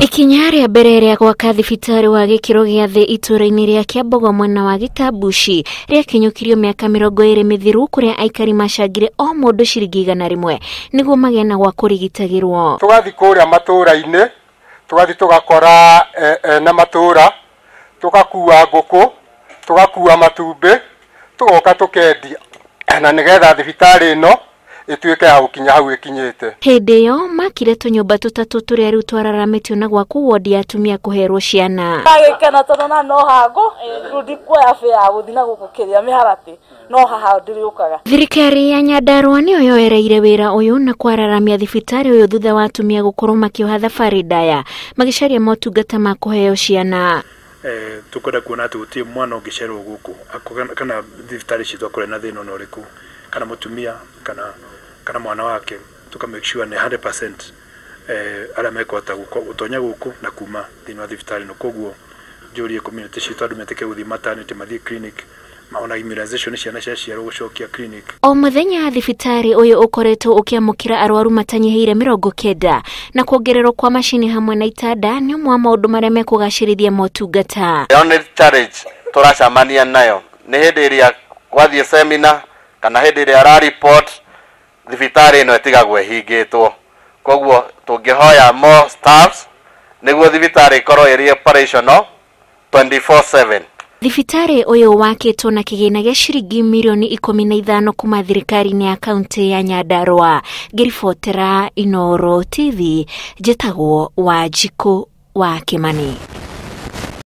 Ikinya rĩa mbere rĩa gwaka thibitarĩ wa gĩkĩro gĩa thĩ itũũra-inĩ rĩa Kĩambogo mwena wa Gĩtambuci rĩakinyũkirio mĩaka 20 mĩthiru kũrĩa aikari macangire o mũndũ ciringi 100 nĩguo magĩe na gwa kũrigitagĩrwo. Tũgathi kũrĩa matũũra-inĩ, tũgathi tũgakora na matũũra, tũgakua ngũkũ, tũgakua matumbĩ, tũgoka tũkendia na nĩgetha thibitarĩ ĩno ituĩke ya gũkinya hau ĩkinyĩte. Hĩndĩ ĩyo makire tũnyũmba tũtatũ tũrĩa rĩu twararamĩtio na gwaku wodi ya atumia kũherwo ciana. Agĩkena tondũ na no hango rudi kuoya bĩa ya gũthina gũkũkĩria mĩharatĩ no haha ndĩrĩũkaga. Thirikari ya Nyandarua nĩyo yoereire wĩra ũyũ na kwararamia thibitarĩ ũyũ thutha wa atumia gũkorwo makĩoha thabarĩ ndaya magĩcaria motungata ma kũheo ciana. Tukwenda kuona atĩ gũtirĩ mwana ũngĩcerwo gũkũ kana thibitarĩ citũ akũrĩ na thĩna ũrĩkũ kana mũtumia kana mwana wake tuka make sure ni 100% arĩa mekũhota gũtonya gũkũ na kuma thĩinĩ wa thibitarĩ no koguo njũrie community citũ andũ metĩke gũthiĩ maternity mathiĩ clinic maona immunization ciana ciaciarwo gũcokia clinic. O mũthenya thibitarĩ ũyũ ũkoretwo ũkĩamũkĩra arwaru matanyihĩire 90 na kuongererwo kwa macini hamwe na itanda nĩ ũmwe wa maũndũ marĩa mekũgacĩrithia motungata. Only challenge tũracemania nayo nĩ hĩndĩ ĩrĩa gwathiĩ seminar kana hĩndĩ ĩrĩa ra report thibitarĩ ĩno ĩtigagwo ĩhingĩtwo. Koguo tũngĩhoya more staffs nĩguo thibitarĩ ikorwo ĩrĩ operational 24/7. Thibitarĩ ũyũ wakĩtwo na kĩgĩna gĩa ciringi mirioni 15 kuma thirikari-inĩ ya kaunti ya Nyandarua. Ngĩribotera Inooro TV, njĩtagwo Wanjikũ wa Kĩmani.